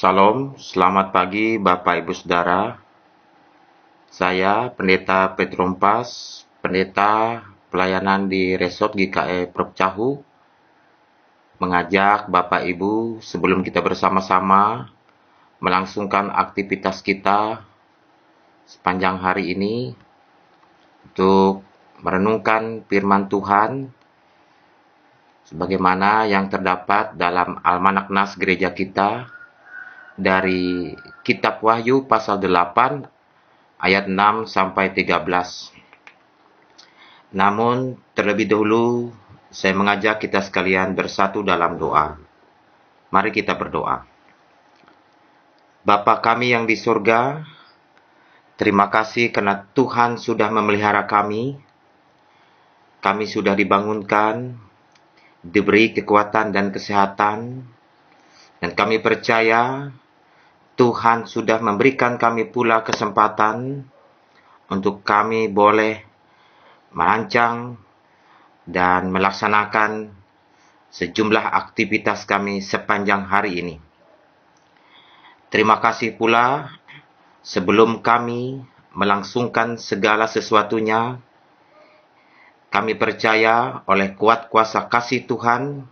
Salam, selamat pagi Bapak Ibu Saudara. Saya Pendeta Petrompas, Pendeta Pelayanan di Resort GKE Propcahu, mengajak Bapak Ibu sebelum kita bersama-sama melangsungkan aktivitas kita sepanjang hari ini untuk merenungkan firman Tuhan sebagaimana yang terdapat dalam Almanak Nas gereja kita dari Kitab Wahyu pasal 8 ayat 6 sampai 13. Namun terlebih dahulu saya mengajak kita sekalian bersatu dalam doa. Mari kita berdoa. Bapa kami yang di surga, terima kasih karena Tuhan sudah memelihara kami. Kami sudah dibangunkan, diberi kekuatan dan kesehatan, dan kami percaya Tuhan sudah memberikan kami pula kesempatan untuk kami boleh merancang dan melaksanakan sejumlah aktivitas kami sepanjang hari ini. Terima kasih pula sebelum kami melangsungkan segala sesuatunya, kami percaya oleh kuat kuasa kasih Tuhan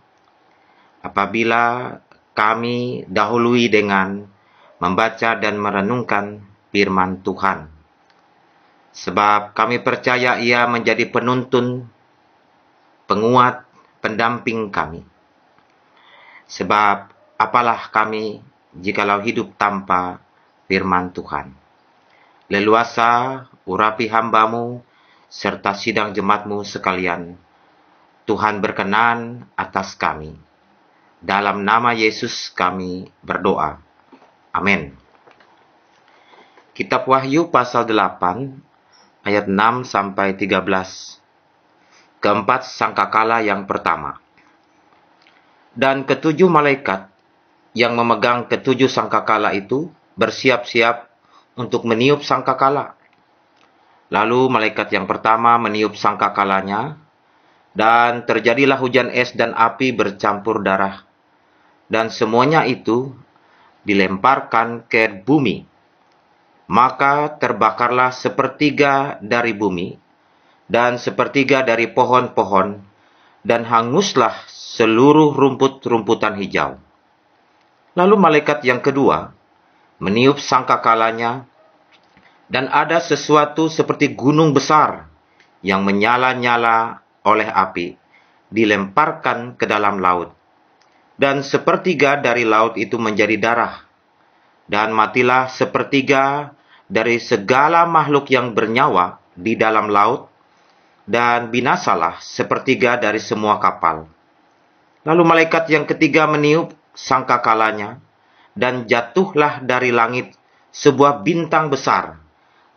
apabila kami dahului dengan membaca dan merenungkan firman Tuhan. Sebab kami percaya Ia menjadi penuntun, penguat, pendamping kami. Sebab apalah kami jikalau hidup tanpa firman Tuhan. Leluasa urapi hamba-Mu serta sidang jemaat-Mu sekalian. Tuhan berkenan atas kami. Dalam nama Yesus kami berdoa. Amin. Kitab Wahyu pasal 8 ayat 6 sampai 13. Keempat sangkakala yang pertama. Dan ketujuh malaikat yang memegang ketujuh sangkakala itu bersiap-siap untuk meniup sangkakala. Lalu malaikat yang pertama meniup sangkakalanya, dan terjadilah hujan es dan api bercampur darah. Dan semuanya itu dilemparkan ke bumi. Maka terbakarlah sepertiga dari bumi, dan sepertiga dari pohon-pohon, dan hanguslah seluruh rumput-rumputan hijau. Lalu malaikat yang kedua meniup sangkakalanya, dan ada sesuatu seperti gunung besar yang menyala-nyala oleh api, dilemparkan ke dalam laut. Dan sepertiga dari laut itu menjadi darah, dan matilah sepertiga dari segala makhluk yang bernyawa di dalam laut, dan binasalah sepertiga dari semua kapal. Lalu malaikat yang ketiga meniup sangkakalanya, dan jatuhlah dari langit sebuah bintang besar,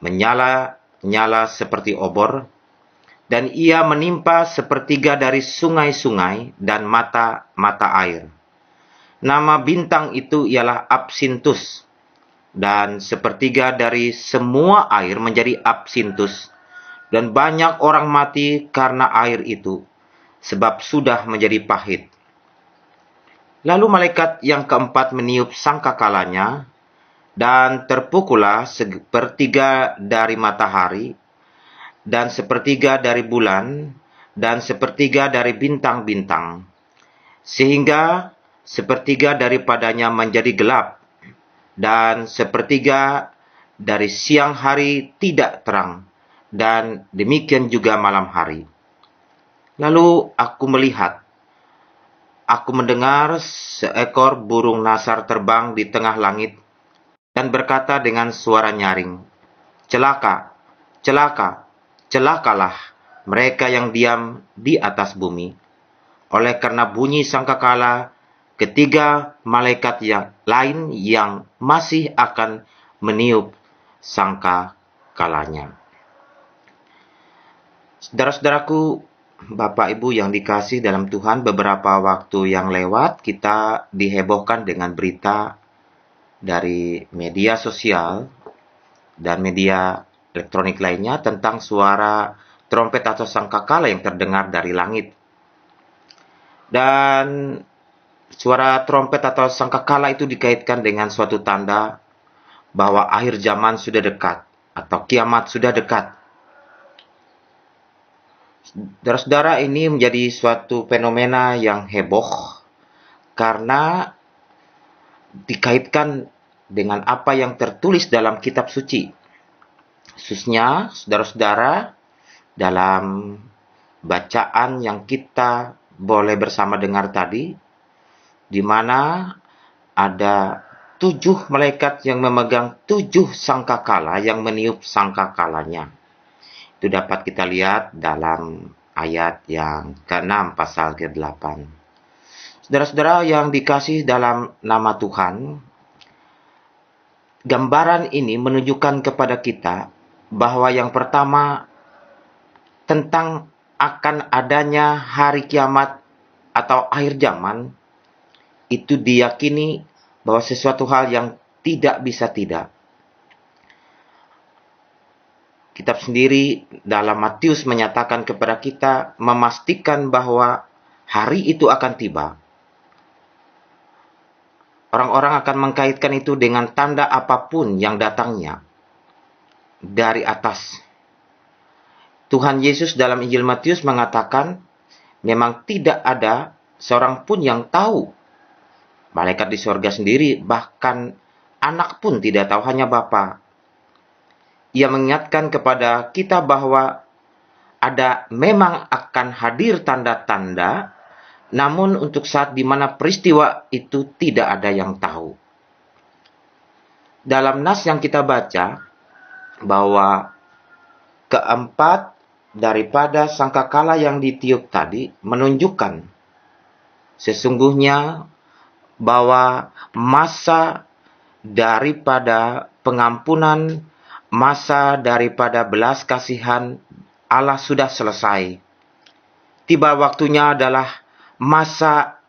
menyala-nyala seperti obor, dan ia menimpa sepertiga dari sungai-sungai dan mata-mata air. Nama bintang itu ialah Absintus, dan sepertiga dari semua air menjadi absintus, dan banyak orang mati karena air itu, sebab sudah menjadi pahit. Lalu malaikat yang keempat meniup sangkakalanya, dan terpukullah sepertiga dari matahari, dan sepertiga dari bulan, dan sepertiga dari bintang-bintang, sehingga sepertiga daripadanya menjadi gelap, dan sepertiga dari siang hari tidak terang, dan demikian juga malam hari. Lalu aku mendengar seekor burung nasar terbang di tengah langit, dan berkata dengan suara nyaring, "Celaka, celaka, celakalah mereka yang diam di atas bumi, oleh karena bunyi sangkakala ketiga malaikat yang lain yang masih akan meniup sangkakalanya." Saudara-saudaraku, Bapak Ibu yang dikasih dalam Tuhan, beberapa waktu yang lewat kita dihebohkan dengan berita dari media sosial dan media elektronik lainnya tentang suara trompet atau sangkakala yang terdengar dari langit. Dan Suara trompet atau sangkakala itu dikaitkan dengan suatu tanda bahwa akhir zaman sudah dekat atau kiamat sudah dekat. Saudara-saudara, ini menjadi suatu fenomena yang heboh karena dikaitkan dengan apa yang tertulis dalam kitab suci. Khususnya, saudara-saudara, dalam bacaan yang kita boleh bersama dengar tadi, di mana ada 7 malaikat yang memegang 7 sangkakala yang meniup sangkakalanya. Itu dapat kita lihat dalam ayat yang ke-6 pasal ke-8. Saudara-saudara yang dikasih dalam nama Tuhan, gambaran ini menunjukkan kepada kita bahwa yang pertama tentang akan adanya hari kiamat atau akhir zaman, itu diyakini bahwa sesuatu hal yang tidak bisa tidak. Kitab sendiri dalam Matius menyatakan kepada kita, memastikan bahwa hari itu akan tiba. Orang-orang akan mengkaitkan itu dengan tanda apapun yang datangnya dari atas. Tuhan Yesus dalam Injil Matius mengatakan, memang tidak ada seorang pun yang tahu. Malaikat di sorga sendiri, bahkan anak pun tidak tahu, hanya Bapa. Ia mengingatkan kepada kita bahwa ada memang akan hadir tanda-tanda, namun untuk saat di mana peristiwa itu tidak ada yang tahu. Dalam nas yang kita baca, bahwa keempat daripada sangkakala yang ditiup tadi menunjukkan sesungguhnya bahwa masa daripada pengampunan, masa daripada belas kasihan Allah sudah selesai. Tiba waktunya adalah masa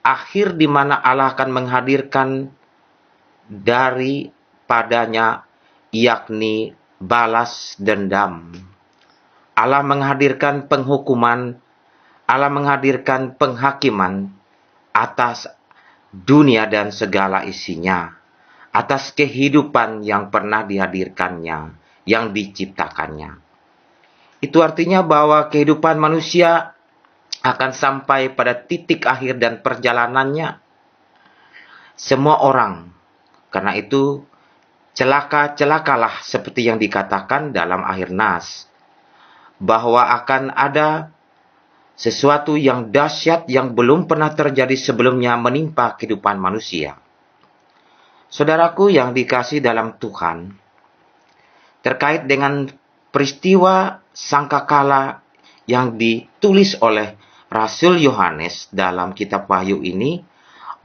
akhir di mana Allah akan menghadirkan daripadanya, yakni balas dendam. Allah menghadirkan penghukuman, Allah menghadirkan penghakiman atas dunia dan segala isinya, atas kehidupan yang pernah dihadirkannya, yang diciptakannya. Itu artinya bahwa kehidupan manusia akan sampai pada titik akhir dan perjalanannya. Semua orang, karena itu celaka-celakalah seperti yang dikatakan dalam akhir nas, bahwa akan ada sesuatu yang dahsyat yang belum pernah terjadi sebelumnya menimpa kehidupan manusia. Saudaraku yang dikasih dalam Tuhan, terkait dengan peristiwa sangkakala yang ditulis oleh Rasul Yohanes dalam kitab Wahyu ini,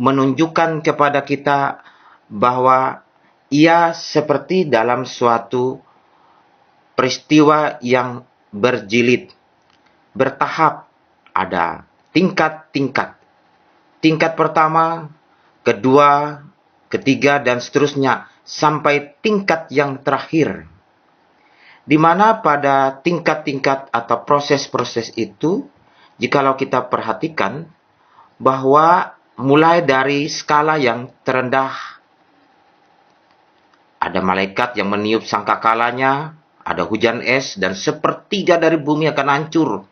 menunjukkan kepada kita bahwa ia seperti dalam suatu peristiwa yang berjilid, bertahap. Ada tingkat-tingkat. Tingkat pertama, kedua, ketiga, dan seterusnya. Sampai tingkat yang terakhir. Di mana pada tingkat-tingkat atau proses-proses itu, jikalau kita perhatikan, bahwa mulai dari skala yang terendah, ada malaikat yang meniup sangkakalanya, ada hujan es, dan sepertiga dari bumi akan hancur.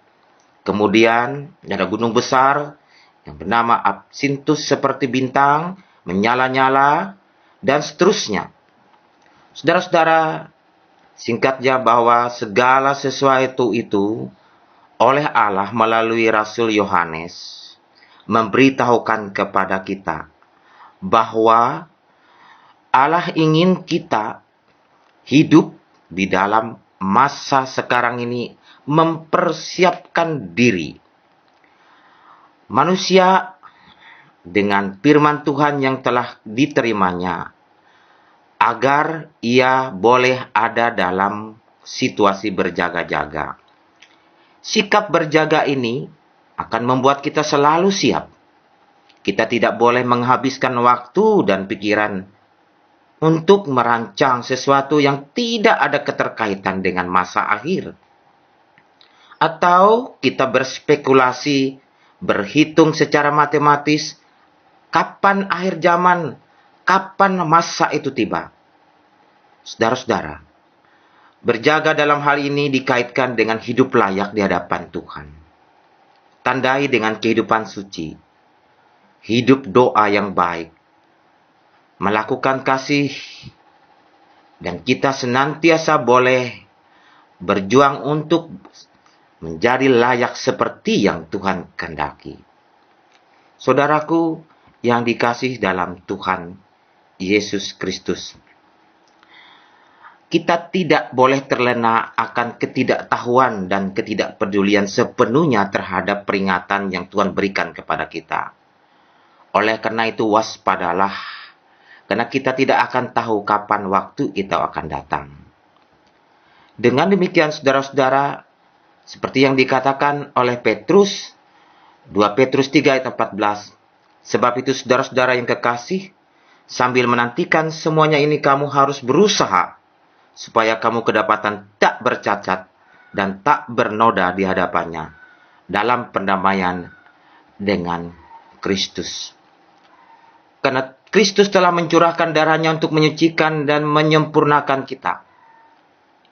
Kemudian ada gunung besar yang bernama Absintus seperti bintang, menyala-nyala, dan seterusnya. Saudara-saudara, singkatnya bahwa segala sesuatu itu oleh Allah melalui Rasul Yohanes memberitahukan kepada kita bahwa Allah ingin kita hidup di dalam masa sekarang ini, mempersiapkan diri. Manusia dengan firman Tuhan yang telah diterimanya, agar ia boleh ada dalam situasi berjaga-jaga. Sikap berjaga ini akan membuat kita selalu siap. Kita tidak boleh menghabiskan waktu dan pikiran untuk merancang sesuatu yang tidak ada keterkaitan dengan masa akhir. Atau kita berspekulasi, berhitung secara matematis, Kapan akhir zaman? Kapan masa itu tiba? Saudara-saudara, berjaga dalam hal ini dikaitkan dengan hidup layak di hadapan Tuhan. Tandai dengan kehidupan suci, hidup doa yang baik, melakukan kasih, dan kita senantiasa boleh berjuang untuk menjadi layak seperti yang Tuhan kehendaki. Saudaraku yang dikasih dalam Tuhan Yesus Kristus, kita tidak boleh terlena akan ketidaktahuan dan ketidakpedulian sepenuhnya terhadap peringatan yang Tuhan berikan kepada kita. Oleh karena itu waspadalah, karena kita tidak akan tahu kapan waktu itu akan datang. Dengan demikian saudara-saudara, seperti yang dikatakan oleh Petrus, 2 Petrus 3 ayat 14, sebab itu saudara-saudara yang kekasih, sambil menantikan semuanya ini kamu harus berusaha, supaya kamu kedapatan tak bercacat dan tak bernoda di hadapannya, dalam pendamaian dengan Kristus. Karena Kristus telah mencurahkan darahnya untuk menyucikan dan menyempurnakan kita.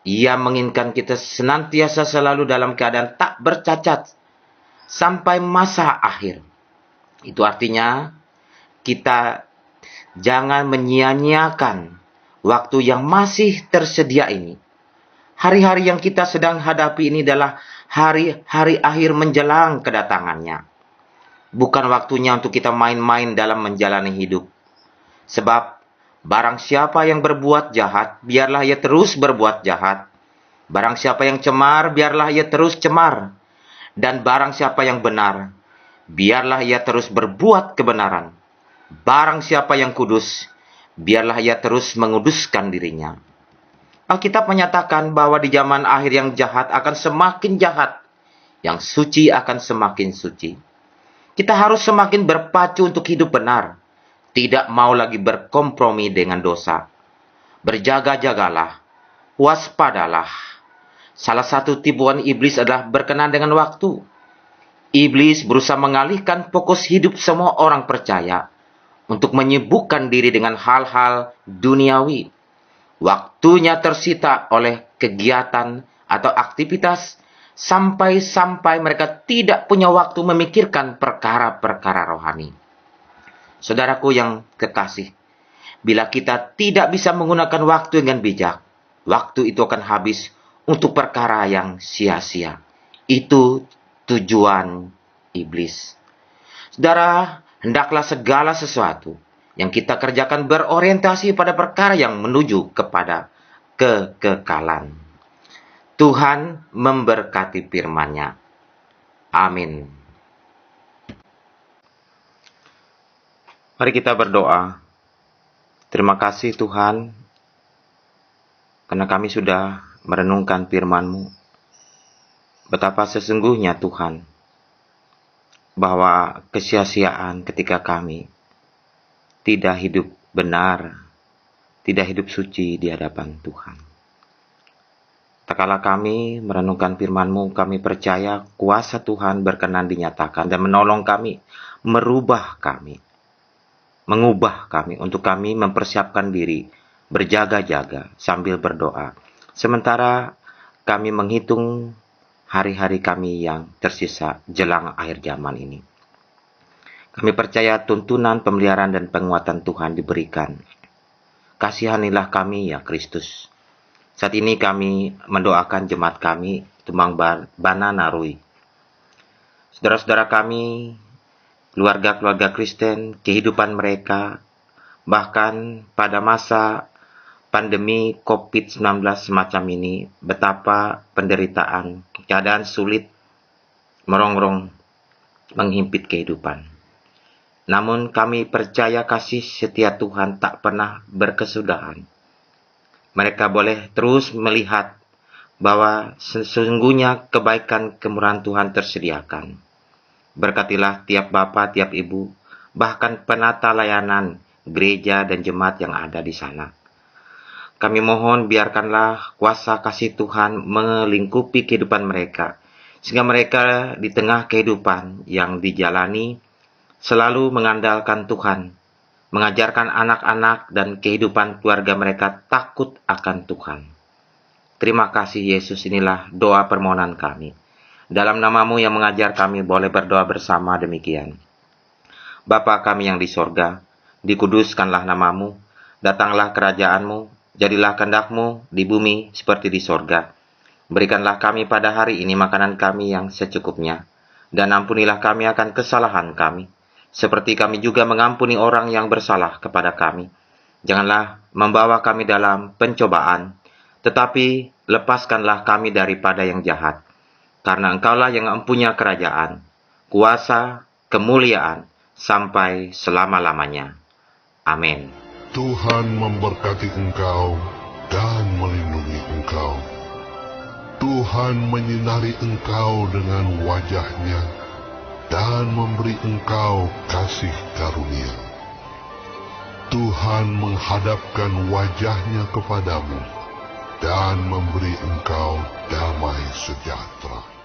Ia menginginkan kita senantiasa selalu dalam keadaan tak bercacat sampai masa akhir. Itu artinya kita jangan menyia-nyiakan waktu yang masih tersedia ini. Hari-hari yang kita sedang hadapi ini adalah hari-hari akhir menjelang kedatangannya. Bukan waktunya untuk kita main-main dalam menjalani hidup. Sebab barang siapa yang berbuat jahat, biarlah ia terus berbuat jahat. Barang siapa yang cemar, biarlah ia terus cemar. Dan barang siapa yang benar, biarlah ia terus berbuat kebenaran. Barang siapa yang kudus, biarlah ia terus menguduskan dirinya. Alkitab menyatakan bahwa di zaman akhir yang jahat akan semakin jahat, yang suci akan semakin suci. Kita harus semakin berpacu untuk hidup benar, tidak mau lagi berkompromi dengan dosa. Berjaga-jagalah, waspadalah. Salah satu tipuan iblis adalah berkenan dengan waktu. Iblis berusaha mengalihkan fokus hidup semua orang percaya untuk menyibukkan diri dengan hal-hal duniawi. Waktunya tersita oleh kegiatan atau aktivitas sampai-sampai mereka tidak punya waktu memikirkan perkara-perkara rohani. Saudaraku yang kekasih, bila kita tidak bisa menggunakan waktu dengan bijak, waktu itu akan habis untuk perkara yang sia-sia. Itu tujuan iblis. Saudara, hendaklah segala sesuatu yang kita kerjakan berorientasi pada perkara yang menuju kepada kekekalan. Tuhan memberkati firman-Nya. Amin. Mari kita berdoa. Terima kasih Tuhan, karena kami sudah merenungkan firman-Mu. Betapa sesungguhnya Tuhan, bahwa kesia-siaan ketika kami tidak hidup benar, tidak hidup suci di hadapan Tuhan. Tak kala kami merenungkan firman-Mu, kami percaya kuasa Tuhan berkenan dinyatakan dan menolong kami, merubah kami, mengubah kami untuk kami mempersiapkan diri, berjaga-jaga sambil berdoa. Sementara kami menghitung hari-hari kami yang tersisa jelang akhir zaman ini. Kami percaya tuntunan, pemeliharaan, dan penguatan Tuhan diberikan. Kasihanilah kami ya Kristus. Saat ini kami mendoakan jemaat kami, Tumbang Bana Narui. Saudara-saudara kami, keluarga-keluarga Kristen, kehidupan mereka, bahkan pada masa pandemi COVID-19 semacam ini, betapa penderitaan, keadaan sulit, merongrong, menghimpit kehidupan. Namun kami percaya kasih setia Tuhan tak pernah berkesudahan. Mereka boleh terus melihat bahwa sesungguhnya kebaikan kemurahan Tuhan tersediakan. Berkatilah tiap bapa, tiap ibu, bahkan penata layanan, gereja dan jemaat yang ada di sana. Kami mohon biarkanlah kuasa kasih Tuhan melingkupi kehidupan mereka, sehingga mereka di tengah kehidupan yang dijalani selalu mengandalkan Tuhan, mengajarkan anak-anak dan kehidupan keluarga mereka takut akan Tuhan. Terima kasih Yesus, inilah doa permohonan kami. Dalam nama-Mu yang mengajar kami boleh berdoa bersama demikian. Bapa kami yang di sorga, dikuduskanlah nama-Mu, datanglah kerajaan-Mu, jadilah kehendak-Mu di bumi seperti di sorga. Berikanlah kami pada hari ini makanan kami yang secukupnya, dan ampunilah kami akan kesalahan kami, seperti kami juga mengampuni orang yang bersalah kepada kami. Janganlah membawa kami dalam pencobaan, tetapi lepaskanlah kami daripada yang jahat. Karena Engkaulah yang mempunyai kerajaan, kuasa, kemuliaan, sampai selama-lamanya. Amin. Tuhan memberkati engkau dan melindungi engkau. Tuhan menyinari engkau dengan wajah-Nya dan memberi engkau kasih karunia. Tuhan menghadapkan wajah-Nya kepadamu dan memberi engkau damai sejahtera.